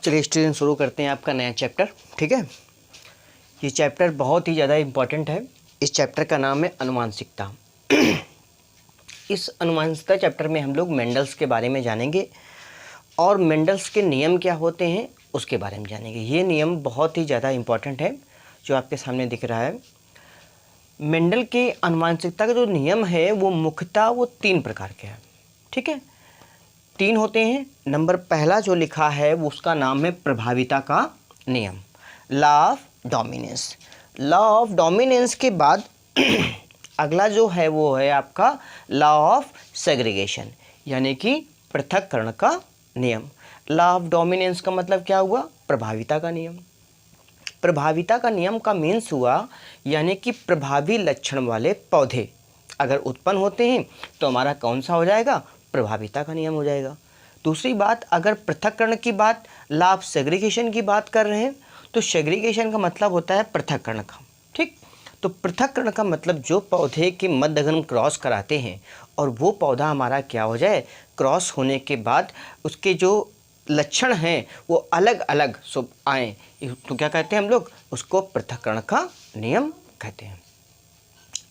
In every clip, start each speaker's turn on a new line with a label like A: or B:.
A: चलिए स्टूडेंट शुरू करते हैं आपका नया चैप्टर। ठीक है, ये चैप्टर बहुत ही ज़्यादा इम्पॉर्टेंट है। इस चैप्टर का नाम है अनुवांशिकता। इस अनुवांशिकता चैप्टर में हम लोग मेंडल्स के बारे में जानेंगे और मेंडल्स के नियम क्या होते हैं उसके बारे में जानेंगे। ये नियम बहुत ही ज़्यादा इम्पॉर्टेंट है जो आपके सामने दिख रहा है। मेंडल के अनुवांशिकता का जो नियम है वो मुख्यतः वो 3 प्रकार के हैं। ठीक है, 3 होते हैं। नंबर पहला जो लिखा है वो उसका नाम है प्रभाविता का नियम, law of dominance. Law of dominance के बाद अगला जो है वो है आपका लॉ ऑफ सेग्रीगेशन, यानी कि पृथक्करण का नियम। लॉ ऑफ डोमिनेंस का मतलब क्या हुआ? प्रभाविता का नियम। प्रभाविता का नियम का मीन्स हुआ यानी कि प्रभावी लक्षण वाले पौधे अगर उत्पन्न होते हैं तो हमारा कौन सा हो जाएगा? प्रभाविता का नियम हो जाएगा। दूसरी बात, अगर पृथक्करण की बात, लॉ ऑफ सेग्रीगेशन की बात कर रहे हैं तो सेग्रीगेशन का मतलब होता है पृथक्करण का। ठीक, तो पृथक्करण का मतलब जो पौधे के मध्य अगर हम क्रॉस कराते हैं और वो पौधा हमारा क्या हो जाए, क्रॉस होने के बाद उसके जो लक्षण हैं वो अलग अलग सब आए तो क्या कहते हैं हम लोग? उसको पृथक्करण का नियम कहते हैं।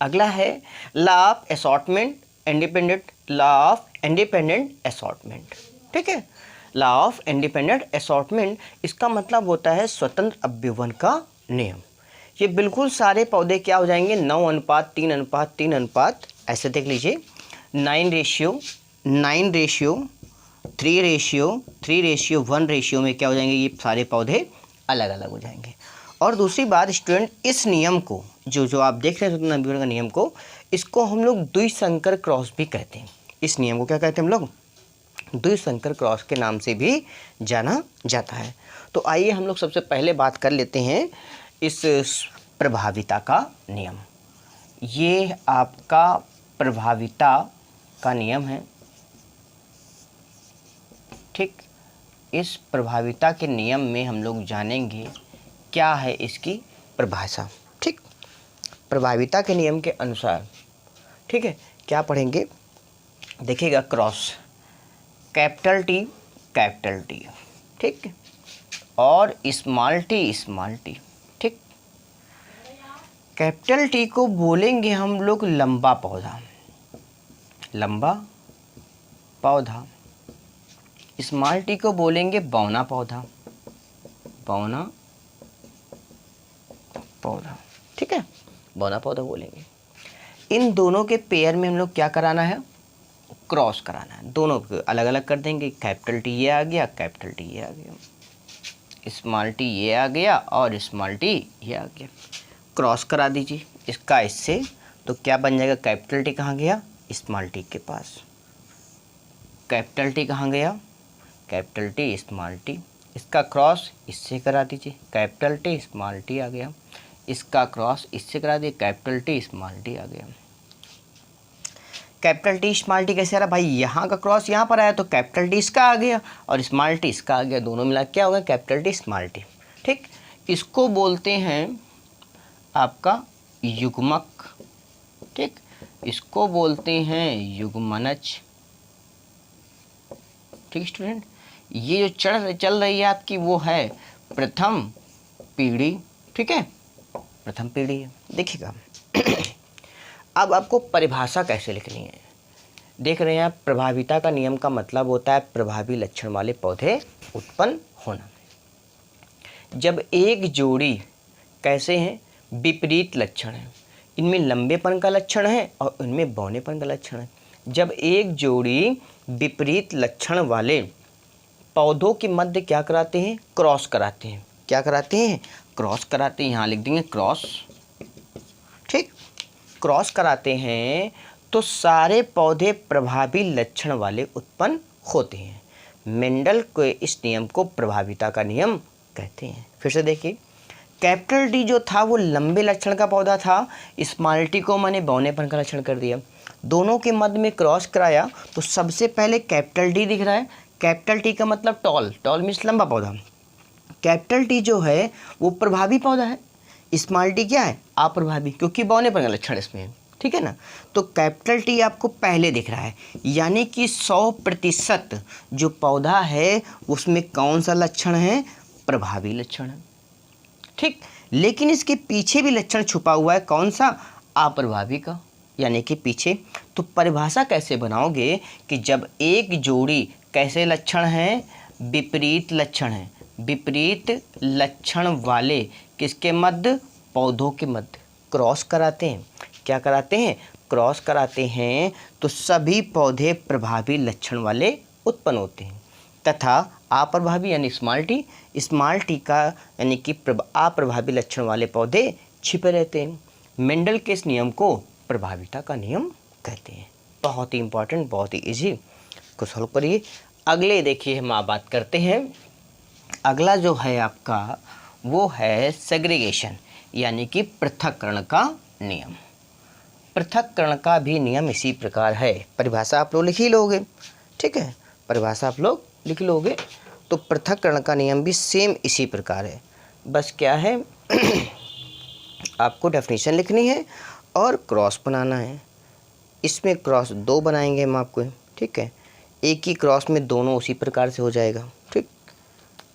A: अगला है law of assortment independent, law of independent assortment. ठीक है, लॉ ऑफ इंडिपेंडेंट असॉर्टमेंट इसका मतलब होता है स्वतंत्र अभ्युवन का नियम। ये बिल्कुल सारे पौधे क्या हो जाएंगे? 9:3:3:3 ऐसे देख लीजिए, 9:3:3:1 रेशियो में क्या हो जाएंगे? ये सारे पौधे अलग अलग हो जाएंगे। और दूसरी बात स्टूडेंट, इस नियम को जो आप देख रहे हैं स्वतंत्र अभ्युवन का नियम को, इसको हम लोग द्विसंकर क्रॉस भी कहते हैं। इस नियम को क्या कहते हैं हम लोग? द्विसंकर क्रॉस के नाम से भी जाना जाता है। तो आइए हम लोग सबसे पहले बात कर लेते हैं इस प्रभाविता का नियम। ये आपका प्रभाविता का नियम है। ठीक, इस प्रभाविता के नियम में हम लोग जानेंगे क्या है इसकी परिभाषा। ठीक, प्रभाविता के नियम के अनुसार, ठीक है, क्या पढ़ेंगे? देखिएगा, क्रॉस कैपिटल टी, ठीक, और स्मॉल टी। ठीक, कैपिटल टी को बोलेंगे हम लोग लंबा पौधा। स्मॉल टी को बोलेंगे बौना पौधा। ठीक है, बौना पौधा बोलेंगे। इन दोनों के पेयर में हम लोग क्या कराना है? क्रॉस कराना है। दोनों को अलग अलग कर देंगे। कैपिटल टी ये आ गया, कैपिटल टी ये आ गया, स्मॉल टी ये आ गया और स्मॉल टी ये आ गया। क्रॉस करा दीजिए इसका इससे, तो क्या बन जाएगा? कैपिटल टी कहाँ गया? स्मॉल टी के पास। कैपिटल टी कहाँ गया? Capital T small T. इसका क्रॉस इससे करा दीजिए, कैपिटल टी स्मॉल टी आ गया। इसका क्रॉस इससे करा दिए, कैपिटल टी स्मॉल टी आ गया। कैपिटल टी स्मॉल टी कैसे आ रहा भाई? यहाँ का क्रॉस यहाँ पर आया तो कैपिटल टी इसका आ गया और स्मॉल टी इसका आ गया, दोनों मिला क्या होगा? Capital T small T. ठीक, इसको बोलते हैं आपका युग्मक। ठीक, इसको बोलते हैं युग्मनज। ठीक स्टूडेंट, ये जो चल रही है आपकी वो है प्रथम पीढ़ी। ठीक है, प्रथम पीढ़ी है। देखिएगा अब आपको परिभाषा कैसे लिखनी है। देख रहे हैं आप, प्रभाविता का नियम का मतलब होता है प्रभावी लक्षण वाले पौधे उत्पन्न होना। जब एक जोड़ी कैसे हैं? विपरीत लक्षण है, इनमें लंबेपन का लक्षण है और इनमें बौनेपन का लक्षण है। जब एक जोड़ी विपरीत लक्षण वाले पौधों के मध्य क्या कराते हैं? क्रॉस कराते हैं। क्या कराते हैं? क्रॉस कराते हैं। यहाँ लिख देंगे क्रॉस। ठीक, क्रॉस कराते हैं तो सारे पौधे प्रभावी लक्षण वाले उत्पन्न होते हैं। मेंडल के इस नियम को प्रभाविता का नियम कहते हैं। फिर से देखिए, कैपिटल टी जो था वो लंबे लक्षण का पौधा था, स्मॉल टी को मैंने बौनेपन का लक्षण कर दिया। दोनों के मध्य में क्रॉस कराया तो सबसे पहले कैपिटल टी दिख रहा है। कैपिटल टी का मतलब टॉल मीन्स लंबा पौधा। कैपिटल टी जो है वो प्रभावी पौधा है। स्मॉल टी क्या है? अप्रभावी, क्योंकि बौनेपन का लक्षण इसमें है। ठीक है ना। तो कैपिटल टी आपको पहले दिख रहा है, यानी कि 100% जो पौधा है उसमें कौन सा लक्षण है, प्रभावी लक्षण है, ठीक। लेकिन इसके पीछे भी लक्षण छुपा हुआ है, कौन सा, अप्रभावी का, यानी कि पीछे। तो परिभाषा कैसे बनाओगे कि जब एक जोड़ी कैसे लक्षण है, विपरीत लक्षण है, विपरीत लक्षण वाले किसके मध्य, पौधों के मध्य क्रॉस कराते हैं, क्या कराते हैं, क्रॉस कराते हैं, तो सभी पौधे प्रभावी लक्षण वाले उत्पन्न होते हैं, तथा अप्रभावी यानी स्मॉल टी का यानी कि अप्रभावी लक्षण वाले पौधे छिपे रहते हैं। मेंडल के इस नियम को प्रभाविता का नियम कहते हैं। बहुत ही इंपॉर्टेंट, बहुत ही इजी, को सॉल्व करिए। अगले देखिए हम आप बात करते हैं, अगला जो है आपका वो है सेग्रीगेशन यानी कि पृथक्करण का नियम। पृथक्करण का भी नियम इसी प्रकार है, परिभाषा आप लोग लिख ही लोगे, ठीक है, परिभाषा आप लोग लिख लोगे। तो पृथक्करण का नियम भी सेम इसी प्रकार है, बस क्या है आपको डेफिनेशन लिखनी है और क्रॉस बनाना है। इसमें क्रॉस 2 बनाएंगे हम आपको, ठीक है, एक ही क्रॉस में दोनों उसी प्रकार से हो जाएगा, ठीक।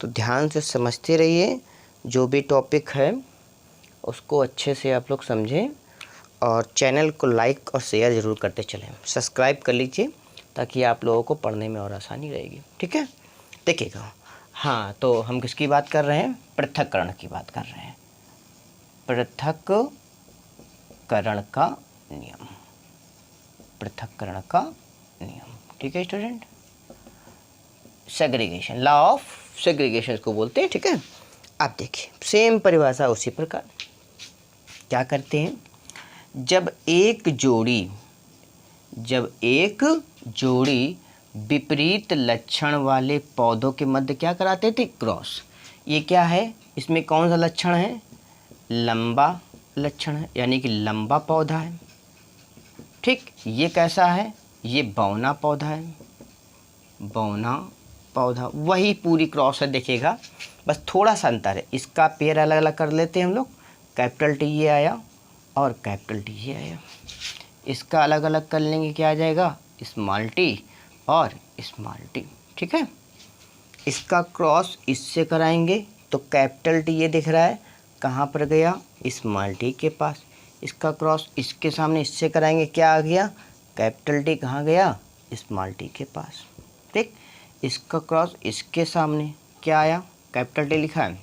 A: तो ध्यान से समझते रहिए, जो भी टॉपिक है उसको अच्छे से आप लोग समझें और चैनल को लाइक और शेयर ज़रूर करते चलें, सब्सक्राइब कर लीजिए ताकि आप लोगों को पढ़ने में और आसानी रहेगी, ठीक है। देखिएगा, हाँ, तो हम किसकी बात कर रहे हैं, पृथक्करण की बात कर रहे हैं, पृथक्करण का नियम, पृथक्करण का नियम, ठीक है student. Segregation, law of segregation को बोलते हैं, ठीक है। आप देखिए सेम परिभाषा उसी प्रकार, क्या करते हैं, जब एक जोड़ी विपरीत लक्षण वाले पौधों के मध्य क्या कराते थे, क्रॉस। ये क्या है, इसमें कौन सा लक्षण है, लंबा लक्षण है, यानी कि लंबा पौधा है, ठीक। ये कैसा है, ये बौना पौधा है, बौना पौधा, वही पूरी क्रॉस है, देखिएगा बस थोड़ा सा अंतर है, इसका पेयर अलग अलग कर लेते हैं हम लोग, कैपिटल टी ये आया और कैपिटल टी ये आया, इसका अलग अलग कर लेंगे, क्या आ जाएगा, स्मॉल टी और स्मॉल टी, ठीक है। इसका क्रॉस इससे कराएंगे तो कैपिटल टी ये दिख रहा है, कहाँ पर गया, स्मॉल टी के पास। इसका क्रॉस इसके सामने इससे कराएंगे, क्या आ गया, कैपिटल टी कहाँ गया, स्मॉल टी के पास, ठीक। इसका क्रॉस इसके सामने क्या आया, कैपिटल टी लिखा है,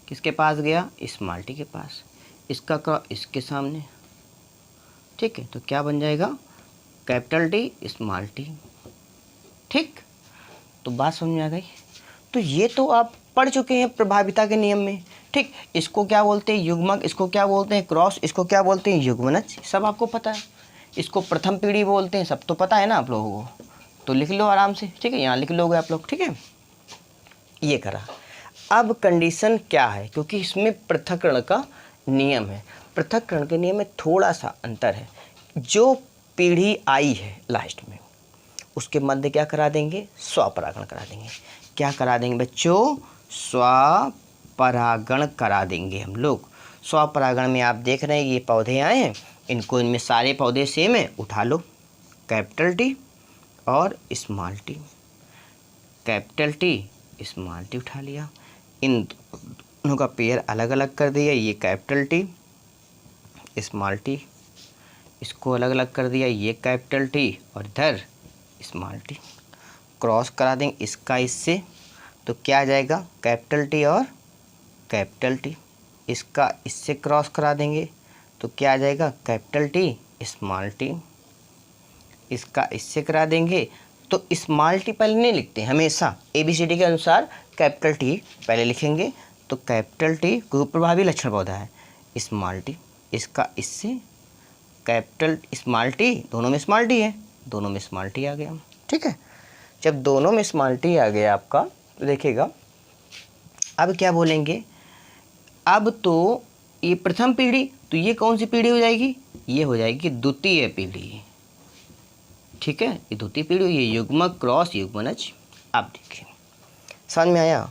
A: किसके पास गया, स्मॉल टी के पास। इसका क्रॉस इसके सामने, ठीक है, तो क्या बन जाएगा, कैपिटल टी स्मॉल टी, ठीक। तो बात समझ में आ गई। तो ये तो आप पढ़ चुके हैं प्रभाविता के नियम में, ठीक। इसको क्या बोलते हैं, युग्मक, इसको क्या बोलते हैं, क्रॉस, इसको क्या बोलते हैं, युग्मनज, सब आपको पता है। इसको प्रथम पीढ़ी बोलते हैं, सब तो पता है ना आप लोगों को, तो लिख लो आराम से, ठीक है, यहाँ लिख लोगे आप लोग, ठीक है। ये करा, अब कंडीशन क्या है, क्योंकि इसमें पृथक्करण का नियम है, पृथक्करण के नियम में थोड़ा सा अंतर है। जो पीढ़ी आई है लास्ट में उसके मध्य क्या करा देंगे, स्वपरागण करा देंगे। क्या करा देंगे बच्चों, स्वपरागण करा देंगे हम लोग। स्वपरागण में आप देख रहे हैं ये पौधे आए हैं, इनको, इनमें सारे पौधे सेम है, उठा लो, कैपिटल टी और small T, capital T small T उठा लिया, इन दोनों का पेयर अलग अलग कर दिया, ये कैपिटल टी स्मॉल टी, इसको अलग अलग कर दिया, ये कैपिटल टी और इधर स्मॉल टी, क्रॉस करा देंगे इसका इससे, तो क्या आ जाएगा, कैपिटल टी और कैपिटल टी। इसका इससे क्रॉस करा देंगे तो क्या आ जाएगा, कैपिटल टी स्मॉल टी। इसका इससे करा देंगे तो स्मॉल टी पहले नहीं लिखते, हमेशा ABCD के अनुसार कैपिटल टी पहले लिखेंगे। तो कैपिटल टी कोई प्रभावी लक्षण पौधा है, स्मॉल टी, इसका इससे कैपिटल स्मॉल टी, दोनों में स्मॉल टी है, दोनों में स्मॉल टी आ गया, ठीक है। जब दोनों में स्मॉल टी आ गया आपका, तो देखिएगा अब क्या बोलेंगे, अब तो ये प्रथम पीढ़ी, तो ये कौन सी पीढ़ी हो जाएगी, ये हो जाएगी द्वितीय पीढ़ी, ठीक है, ये द्वितीय पीढ़ी, ये युग्मक, क्रॉस, युग्मनज। आप देखिए समझ में आया।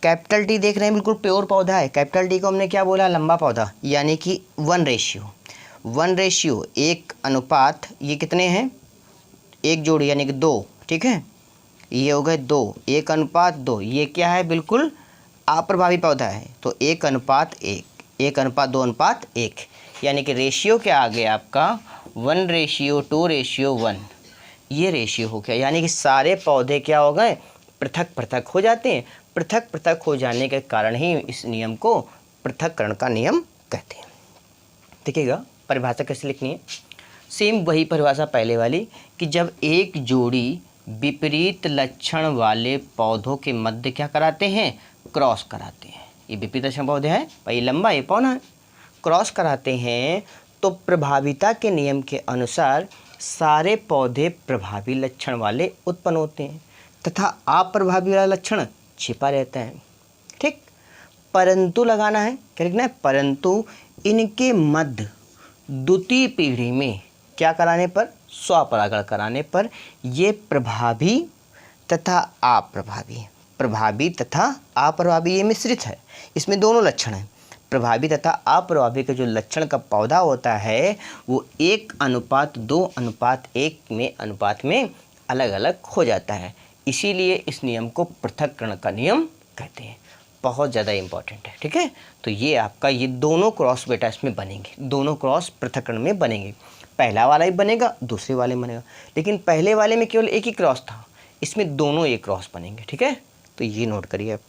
A: कैपिटल टी देख रहे हैं बिल्कुल प्योर पौधा है, कैपिटल टी को हमने क्या बोला, लंबा पौधा, यानी कि 1 रेशियो, 1 रेशियो 1 अनुपात, ये कितने हैं, एक जोड़ी यानी कि 2, ठीक है, ये हो गए 2, 1 अनुपात 2, ये क्या है, बिल्कुल अप्रभावी पौधा है, तो 1 अनुपात 1, 1 अनुपात 2 अनुपात 1, यानी कि रेशियो क्या आ गया आपका 1:2:1, ये रेशियो हो गया, यानी कि सारे पौधे क्या हो गए, पृथक पृथक हो जाते हैं। पृथक पृथक हो जाने के कारण ही इस नियम को पृथक्करण का नियम कहते हैं। देखिएगा परिभाषा कैसे लिखनी है, सेम वही परिभाषा पहले वाली कि जब एक जोड़ी विपरीत लक्षण वाले पौधों के मध्य क्या कराते हैं, क्रॉस कराते हैं। ये विपरीत लक्षण पौधे हैं, भाई लंबा ये पौधा है, क्रॉस कराते हैं तो प्रभाविता के नियम के अनुसार सारे पौधे प्रभावी लक्षण वाले उत्पन्न होते हैं तथा अप्रभावी वाला लक्षण छिपा रहता है। ठीक, परंतु लगाना है, क्या लिखना है, परंतु इनके मध्य द्वितीय पीढ़ी में क्या कराने पर, स्वपरागण कराने पर ये प्रभावी तथा अप्रभावी, प्रभावी तथा अप्रभावी ये मिश्रित है, इसमें दोनों लक्षण हैं। प्रभावी तथा अप्रभावी का जो लक्षण का पौधा होता है वो 1:2:1 में अनुपात में अलग अलग हो जाता है, इसीलिए इस नियम को पृथक्करण का नियम कहते हैं। बहुत ज़्यादा इम्पॉर्टेंट है, ठीक है। तो ये आपका ये दोनों क्रॉस बेटा इसमें बनेंगे, दोनों क्रॉस पृथक्करण में बनेंगे, पहला वाला ही बनेगा दूसरे वाले में बनेगा, लेकिन पहले वाले में केवल एक ही क्रॉस था, इसमें दोनों एक क्रॉस बनेंगे, ठीक है। तो ये नोट करिए आप।